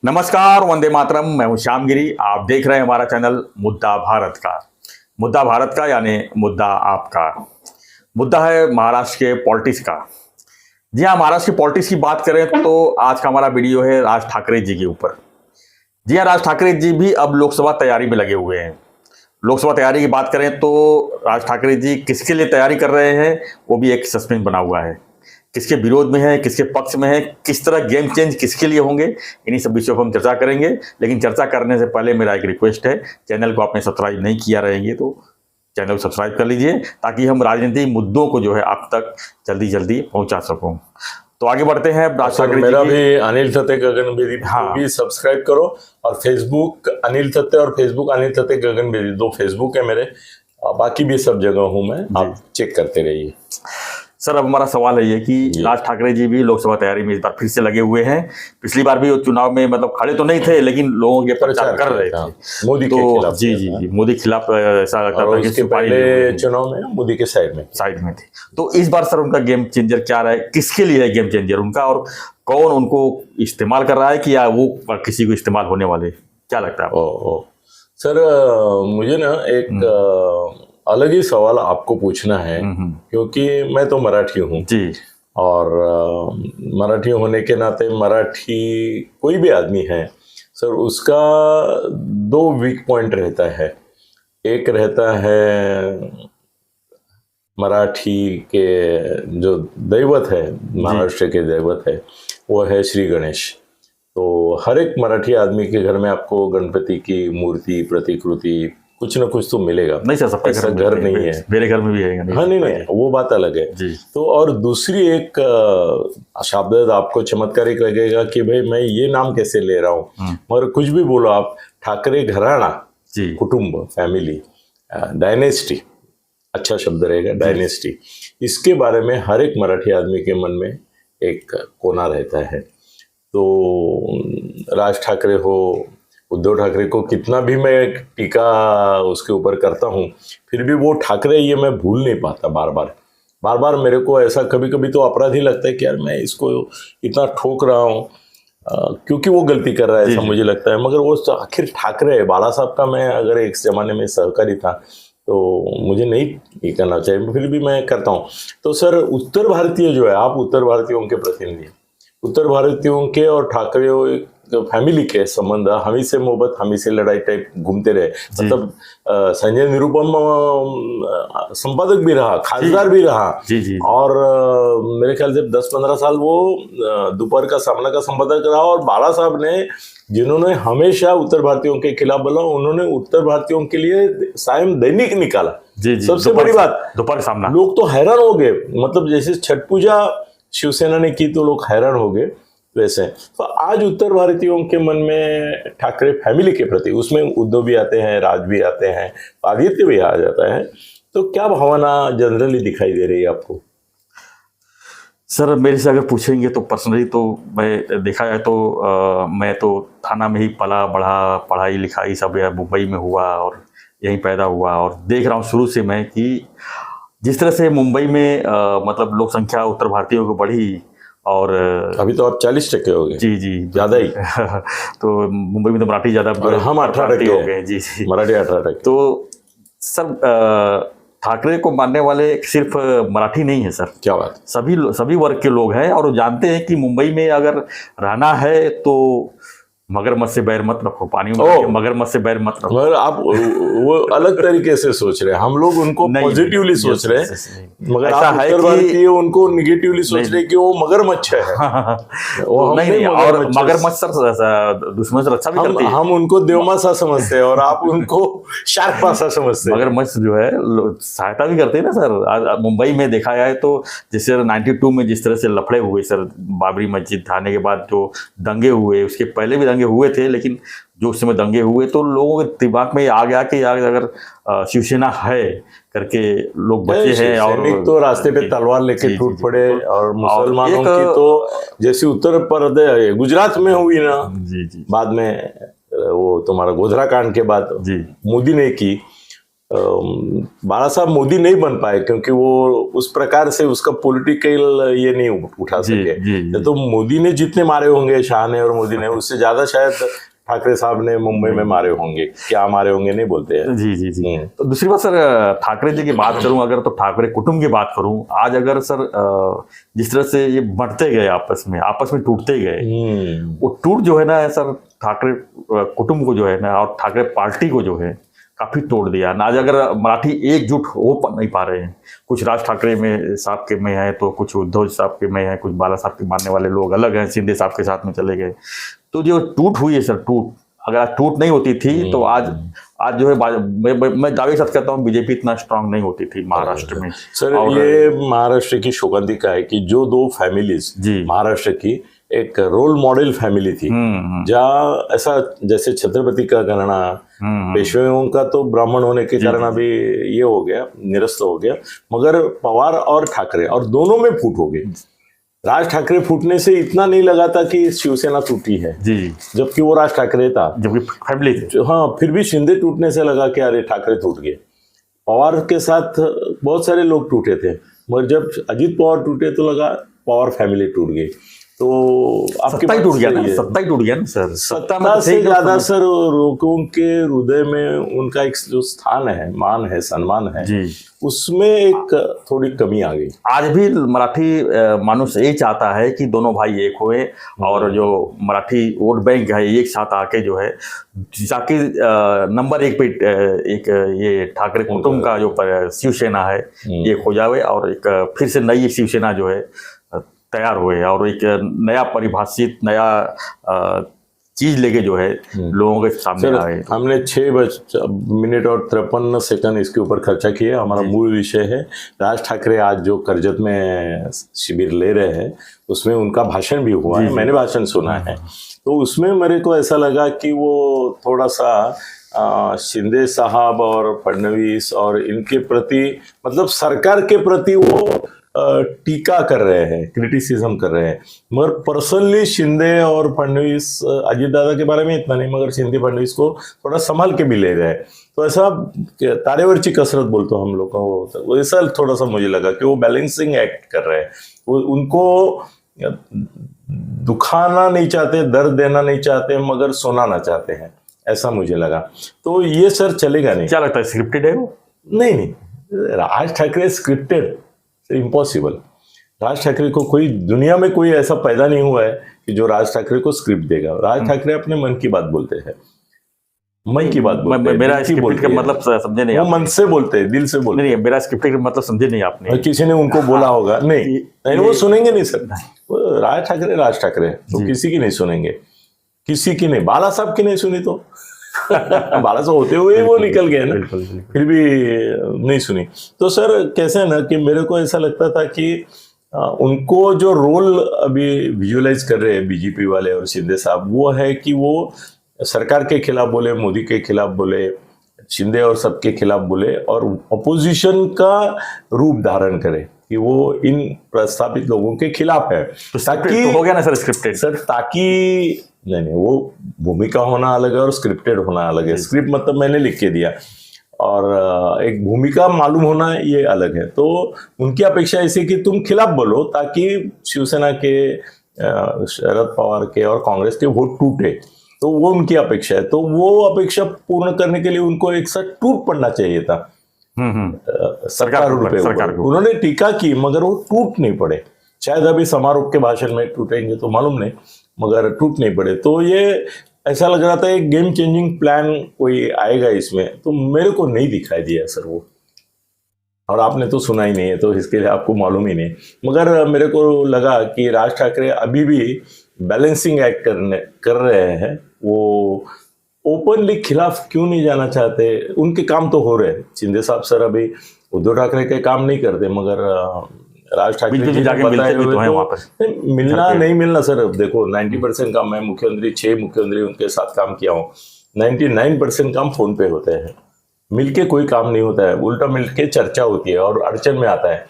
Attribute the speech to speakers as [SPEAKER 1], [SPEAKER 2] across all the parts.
[SPEAKER 1] नमस्कार, वंदे मातरम। मैं हूं श्यामगिरी। आप देख रहे हैं हमारा चैनल मुद्दा भारत का। मुद्दा भारत का यानी मुद्दा आपका। मुद्दा है महाराष्ट्र के पॉलिटिक्स का। जी हाँ, महाराष्ट्र की पॉलिटिक्स की बात करें तो आज का हमारा वीडियो है राज ठाकरे जी के ऊपर। जी हाँ, राज ठाकरे जी भी अब लोकसभा तैयारी में लगे हुए हैं। लोकसभा तैयारी की बात करें तो राज ठाकरे जी किसके लिए तैयारी कर रहे हैं वो भी एक सस्पेंस बना हुआ है। किसके विरोध में है, किसके पक्ष में है, किस तरह गेम चेंज किसके लिए होंगे, इन्हीं सब विषयों पर हम चर्चा करेंगे। लेकिन चर्चा करने से पहले मेरा एक रिक्वेस्ट है, चैनल को आपने सब्सक्राइब नहीं किया रहेंगे तो चैनल को सब्सक्राइब कर लीजिए ताकि हम राजनीतिक मुद्दों को जो है आप तक जल्दी जल्दी पहुंचा सकूं। तो आगे बढ़ते हैं। राज ठाकरे
[SPEAKER 2] मेरा भी अनिल थत्ते गगन बेदी
[SPEAKER 1] हाँ।
[SPEAKER 2] भी सब्सक्राइब करो और फेसबुक अनिल थत्ते और फेसबुक अनिल थत्ते गगन बेदी, दो फेसबुक है मेरे, बाकी भी सब जगह हूं मैं, आप चेक करते रहिए।
[SPEAKER 1] सर, अब हमारा सवाल है ये कि राज ठाकरे जी भी लोकसभा तैयारी में इस बार फिर से लगे हुए हैं। पिछली बार भी वो चुनाव में मतलब खड़े तो नहीं थे लेकिन लोगों के प्रचार कर रहे थे
[SPEAKER 2] मोदी के खिलाफ।
[SPEAKER 1] जी, मोदी के खिलाफ ऐसा लगता था कि
[SPEAKER 2] पहले चुनाव में मोदी के साइड में
[SPEAKER 1] थे। तो इस बार सर उनका गेम चेंजर क्या रहा है, किसके लिए है गेम चेंजर उनका, और कौन उनको इस्तेमाल कर रहा है कि या वो किसी को इस्तेमाल होने वाले, क्या लगता है?
[SPEAKER 2] सर, मुझे ना एक अलग ही सवाल आपको पूछना है, क्योंकि मैं तो मराठी हूँ जी, और मराठी होने के नाते मराठी कोई भी आदमी है सर, उसका दो वीक पॉइंट रहता है। एक रहता है मराठी के जो दैवत है, महाराष्ट्र के दैवत है, वो है श्री गणेश। तो हर एक मराठी आदमी के घर में आपको गणपति की मूर्ति, प्रतिकृति कुछ ना कुछ तो मिलेगा।
[SPEAKER 1] नहीं सर, सबके
[SPEAKER 2] घर नहीं है,
[SPEAKER 1] मेरे घर में भी है।
[SPEAKER 2] हाँ, नहीं, वो बात अलग है जी। तो और दूसरी एक शब्द आपको चमत्कारिक लगेगा कि भाई मैं ये नाम कैसे ले रहा हूँ, मगर कुछ भी बोलो आप, ठाकरे घराना, कुटुंब, फैमिली, डायनेस्टी, अच्छा शब्द रहेगा डायनेस्टी, इसके बारे में हर एक मराठी आदमी के मन में एक कोना रहता है। तो राज ठाकरे हो, उद्धव ठाकरे को कितना भी मैं टीका उसके ऊपर करता हूँ, फिर भी वो ठाकरे ये मैं भूल नहीं पाता। बार बार मेरे को ऐसा कभी कभी तो अपराधी लगता है कि यार मैं इसको इतना ठोक रहा हूँ क्योंकि वो गलती कर रहा है, ऐसा मुझे लगता है। मगर वो आखिर ठाकरे है। बाला साहब का मैं अगर एक जमाने में सहकारी था तो मुझे नहीं करना चाहिए, फिर भी मैं करता हूँ। तो सर, उत्तर भारतीय जो है, आप उत्तर भारतीयों के प्रतिनिधि, उत्तर भारतीयों के और ठाकरे फैमिली के संबंध हमी से मोहब्बत हमी से लड़ाई टाइप घूमते रहे। मतलब संजय निरुपम संपादक भी रहा, खासदार भी रहा जी। और मेरे ख्याल से 10-15 साल वो दोपहर का सामना का संपादक रहा। और बाला साहब ने, जिन्होंने हमेशा उत्तर भारतीयों के खिलाफ बोला, उन्होंने उत्तर भारतीयों के लिए सायं दैनिक निकाला जी। सबसे बड़ी बात, दोपहर सामना, लोग तो हैरान हो गए। मतलब जैसे छठ पूजा शिवसेना ने की तो लोग हैरान हो गए, वैसे तो आज उत्तर भारतीयों के मन में ठाकरे फैमिली के प्रति, उसमें उद्धव भी आते हैं, राज भी आते हैं, आदित्य भी आ जाता है, तो क्या भावना जनरली दिखाई दे रही है आपको?
[SPEAKER 1] सर, मेरे से अगर पूछेंगे तो पर्सनली तो मैं देखा जाए तो मैं तो थाना में ही पला बढ़ा, पढ़ाई लिखाई सब मुंबई में हुआ और यहीं पैदा हुआ, और देख रहा हूँ शुरू से मैं कि जिस तरह से मुंबई में मतलब लोक संख्या उत्तर भारतीयों को बढ़ी, और
[SPEAKER 2] अभी तो आप 40% हो गए
[SPEAKER 1] जी, ज़्यादा ही तो मुंबई में तो मराठी ज़्यादा,
[SPEAKER 2] हम 18%
[SPEAKER 1] हो गए जी,
[SPEAKER 2] मराठी 18%।
[SPEAKER 1] तो सर, ठाकरे को मानने वाले सिर्फ मराठी नहीं है सर, क्या बात, सभी वर्ग के लोग हैं, और वो जानते हैं कि मुंबई में अगर रहना है तो मगरमच्छ से बैर मत रखो, पानी में मगरमच्छ से बैर मत रखो।
[SPEAKER 2] मगर आप वो अलग तरीके से सोच रहे हैं, हम लोग उनको पॉजिटिवली सोच रहे हैं, मगर आप उत्तर भारतीय उनको निगेटिवली सोच रहे हैं कि वो मगरमच्छ है।
[SPEAKER 1] वो नहीं, और मगरमच्छ सर दुश्मन से रक्षा भी करती है।
[SPEAKER 2] हम उनको देवमासा समझते हैं और आप उनको शार्क मासा समझते हैं।
[SPEAKER 1] मगरमच्छ जो है सहायता भी करते हैं ना सर। मुंबई में देखा जाए तो जैसे 92 में जिस तरह से लफड़े हुए सर, बाबरी मस्जिद ढाने के बाद जो दंगे हुए, उसके पहले भी दंगे हुए थे, लेकिन जो उस समय दंगे हुए तो लोगों के दिमाग में आ गया कि यार अगर शिवसेना है करके लोग बचे हैं, और
[SPEAKER 2] तो रास्ते पे तलवार लेके टूट पड़े। और मुसलमानों की तो जैसे उत्तर प्रदेश गुजरात में हुई ना जी, बाद में वो तुम्हारा गोधरा कांड के बाद मोदी ने की, बाला साहब मोदी नहीं बन पाए क्योंकि वो उस प्रकार से उसका पॉलिटिकल ये नहीं उठा सके। तो मोदी ने जितने मारे होंगे, शाह ने और मोदी ने, उससे ज्यादा शायद ठाकरे साहब ने मुंबई में मारे होंगे। क्या मारे होंगे नहीं बोलते हैं।
[SPEAKER 1] जी जी जी। तो दूसरी बात सर, ठाकरे जी की बात करूं अगर, तो ठाकरे कुटुंब की बात करूं, आज अगर सर जिस तरह से ये बढ़ते गए, आपस में टूटते गए, वो टूट जो है ना सर, ठाकरे कुटुंब को जो है ना, और ठाकरे पार्टी को जो है काफी तोड़ दिया ना। आज अगर मराठी एकजुट हो नहीं पा रहे हैं, कुछ राज ठाकरे में साहब के में है, तो कुछ उद्धव साहब के में है, कुछ बाला साहब के मानने वाले लोग अलग हैं, शिंदे साहब के साथ में चले गए। तो जो टूट हुई है सर, अगर आज टूट नहीं होती थी तो आज जो है, मैं दावे के साथ कहता हूँ, बीजेपी इतना स्ट्रांग नहीं होती थी महाराष्ट्र में
[SPEAKER 2] सर। ये महाराष्ट्र की शोकांतिका है कि जो दो फैमिलीज महाराष्ट्र की एक रोल मॉडल फैमिली थी, जहाँ ऐसा जैसे छत्रपति का घराना, पेशवेओं का तो ब्राह्मण होने के कारण अभी ये हो गया, निरस्त हो गया, मगर पवार और ठाकरे और दोनों में फूट हो गई। राज ठाकरे फूटने से इतना नहीं लगा था कि शिवसेना टूटी है, जी, जबकि वो राज ठाकरे था, जबकि फैमिली थे। हाँ, फिर भी शिंदे टूटने से लगा कि अरे ठाकरे टूट गए। पवार के साथ बहुत सारे लोग टूटे थे, मगर जब अजीत पवार टूटे तो लगा पवार फैमिली टूट गई। तो आपके
[SPEAKER 1] सत्ता ही टूट गया ना, सत्ता ही टूट गया ना सर।
[SPEAKER 2] सत्ता से ज्यादा सर लोगों के हृदय में उनका एक जो स्थान है, मान है, सम्मान है, उसमें एक थोड़ी कमी आ गई।
[SPEAKER 1] आज भी मराठी मानुष यही चाहता है कि दोनों भाई एक हुए, और जो मराठी वोट बैंक है एक साथ आके जो है, ताकि नंबर एक पे एक ये ठाकरे कुटुंब का जो शिवसेना है एक हो जावे, और एक फिर से नई शिवसेना जो है तैयार हुए, और एक नया परिभाषित नया चीज लेके जो है लोगों के सामने आए।
[SPEAKER 2] हमने 6 मिनट और 53 सेकंड इसके ऊपर खर्चा किया। हमारा मूल विषय है राज ठाकरे आज जो करजत में शिविर ले रहे हैं, उसमें उनका भाषण भी हुआ है, मैंने भाषण सुना है। तो उसमें मेरे को ऐसा लगा कि वो थोड़ा सा शिंदे साहब और फडणवीस और इनके प्रति, मतलब सरकार के प्रति वो टीका कर रहे हैं, क्रिटिसिज्म कर रहे हैं, मगर पर्सनली शिंदे और फडणवीस, अजीत दादा के बारे में इतना नहीं, मगर शिंदे फडणवीस को थोड़ा संभाल के भी ले रहे हैं। तो ऐसा तारेवरची कसरत बोलते हम लोग का, वो ऐसा थोड़ा सा मुझे लगा कि वो बैलेंसिंग एक्ट कर रहे हैं। वो उनको दुखाना नहीं चाहते, दर्द देना नहीं चाहते, मगर सुनाना चाहते हैं, ऐसा मुझे लगा। तो ये सर चलेगा नहीं।
[SPEAKER 1] क्या लगता है, स्क्रिप्टेड है वो?
[SPEAKER 2] नहीं, राज ठाकरे स्क्रिप्टेड इम्पॉसिबल। राज ठाकरे को कोई, दुनिया में कोई ऐसा पैदा नहीं हुआ है कि जो राज ठाकरे को स्क्रिप्ट देगा। राज ठाकरे अपने मन की बात बोलते हैं, मन की बात बोलते हैं।
[SPEAKER 1] मेरा स्क्रिप्ट का मतलब समझे नहीं,
[SPEAKER 2] वो मन से बोलते हैं, दिल से बोलते हैं।
[SPEAKER 1] नहीं, मेरा स्क्रिप्ट का मतलब समझे नहीं आपने।
[SPEAKER 2] किसी ने उनको बोला होगा, नहीं वो सुनेंगे नहीं सर। राज ठाकरे तो किसी की नहीं सुनेंगे, किसी की नहीं। बाला साहब की नहीं सुनी तो बाला साहब होते हुए वो निकल गए ना, फिर भी नहीं सुनी। तो सर कैसे है ना कि मेरे को ऐसा लगता था कि उनको जो रोल अभी विजुअलाइज कर रहे हैं बीजेपी वाले और शिंदे साहब, वो है कि वो सरकार के खिलाफ बोले, मोदी के खिलाफ बोले, शिंदे और सबके खिलाफ बोले, और अपोजिशन का रूप धारण करे कि वो इन प्रस्तावित लोगों के खिलाफ है।
[SPEAKER 1] तो ताकि हो गया ना सर स्क्रिप्टेड
[SPEAKER 2] सर, ताकि नहीं, वो भूमिका होना अलग है और स्क्रिप्टेड होना अलग है। स्क्रिप्ट मतलब मैंने लिख के दिया, और एक भूमिका मालूम होना ये अलग है। तो उनकी अपेक्षा ऐसी कि तुम खिलाफ बोलो ताकि शिवसेना के, शरद पवार के और कांग्रेस के वोट टूटे, तो वो उनकी अपेक्षा है। तो वो अपेक्षा पूर्ण करने के लिए उनको एक साथ टूट पड़ना चाहिए था सरकार पे। उन्होंने टीका की, मगर वो टूट नहीं पड़े। शायद अभी समारोह के भाषण में टूटेंगे तो मालूम नहीं, मगर टूट नहीं पड़े। तो ये ऐसा लग रहा था एक गेम चेंजिंग प्लान कोई आएगा इसमें, तो मेरे को नहीं दिखाई दिया सर वो। और आपने तो सुना ही नहीं है, तो इसके लिए आपको मालूम ही नहीं। मगर मेरे को लगा कि राज ठाकरे अभी भी बैलेंसिंग एक्ट कर रहे हैं। वो ओपनली खिलाफ क्यों नहीं जाना चाहते? उनके काम तो हो रहे हैं। शिंदे साहब सर अभी उद्धव ठाकरे के काम नहीं करते, मगर राज ठाकरे जी जाके मिलते भी तो हैं वहाँ पर। मिलना नहीं मिलना सर, देखो 90% काम, मैं मुख्यमंत्री 6 मुख्यमंत्री उनके साथ काम किया हूँ, 99% काम फोन पे होते हैं, मिलके कोई काम नहीं होता है। उल्टा मिलके चर्चा होती है और अड़चन में आता है।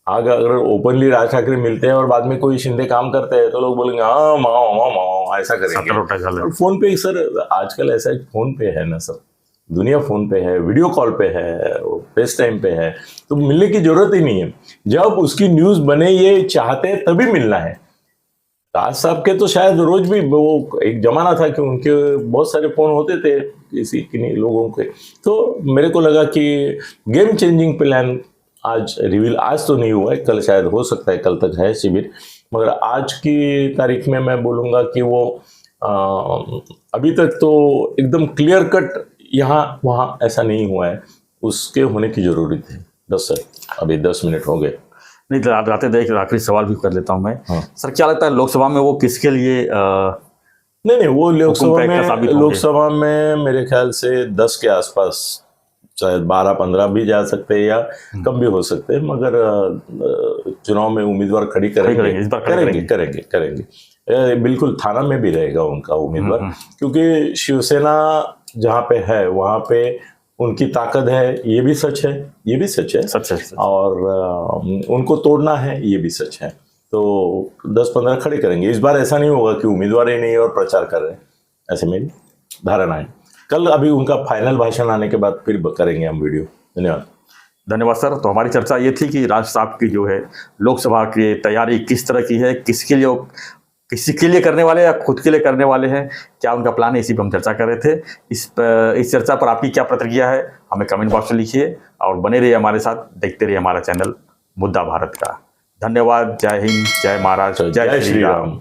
[SPEAKER 2] अगर ओपनली राज ठाकरे मिलते हैं और बाद में कोई शिंदे काम करते हैं तो लोग बोलेंगे हाँ माओ ऐसा करेंगे। फोन पे सर आजकल ऐसा फोन पे है ना सर, दुनिया फ़ोन पे है, वीडियो कॉल पे है, फेस टाइम पे है, तो मिलने की ज़रूरत ही नहीं है। जब उसकी न्यूज़ बने ये चाहते हैं तभी मिलना है। राज साहब के तो शायद रोज भी, वो एक जमाना था कि उनके बहुत सारे फ़ोन होते थे किसी किन्हीं लोगों के। तो मेरे को लगा कि गेम चेंजिंग प्लान आज रिवील, आज तो नहीं हुआ है, कल शायद हो सकता है, कल तक है शिविर, मगर आज की तारीख में मैं बोलूँगा कि वो अभी तक तो एकदम क्लियर कट यहाँ वहाँ ऐसा नहीं हुआ है, उसके होने की ज़रूरत है। बस सर, अभी 10 मिनट हो गए।
[SPEAKER 1] नहीं तो आते देख आखिरी सवाल भी कर लेता हूँ मैं।
[SPEAKER 2] हाँ।
[SPEAKER 1] सर क्या लगता है लोकसभा में वो किसके लिए
[SPEAKER 2] नहीं, वो
[SPEAKER 1] साबित
[SPEAKER 2] लोकसभा में मेरे ख्याल से 10 के आसपास, शायद 12-15 भी जा सकते हैं या कम भी हो सकते हैं, मगर चुनाव में उम्मीदवार खड़ी करेंगे,
[SPEAKER 1] इस बार
[SPEAKER 2] करेंगे। बिल्कुल थाना में भी रहेगा उनका उम्मीदवार, क्योंकि शिवसेना जहाँ पे है वहाँ पे उनकी ताकत है, ये भी सच है, ये भी सच है,
[SPEAKER 1] सच है।
[SPEAKER 2] और उनको तोड़ना है, ये भी सच है। तो 10-15 खड़े करेंगे। इस बार ऐसा नहीं होगा कि उम्मीदवार ही नहीं है और प्रचार कर रहे हैं, ऐसे मेरी धारणा है। कल अभी उनका फाइनल भाषण आने के बाद फिर करेंगे हम वीडियो। धन्यवाद।
[SPEAKER 1] धन्यवाद सर। तो हमारी चर्चा ये थी कि राज साहब की जो है लोकसभा की तैयारी किस तरह की है, किसी के लिए करने वाले या खुद के लिए करने वाले हैं, क्या उनका प्लान है, इसी पर हम चर्चा कर रहे थे। इस चर्चा पर आपकी क्या प्रतिक्रिया है हमें कमेंट बॉक्स में लिखिए और बने रहिए हमारे साथ, देखते रहिए हमारा चैनल मुद्दा भारत का। धन्यवाद। जय हिंद, जय महाराज, जय श्री राम।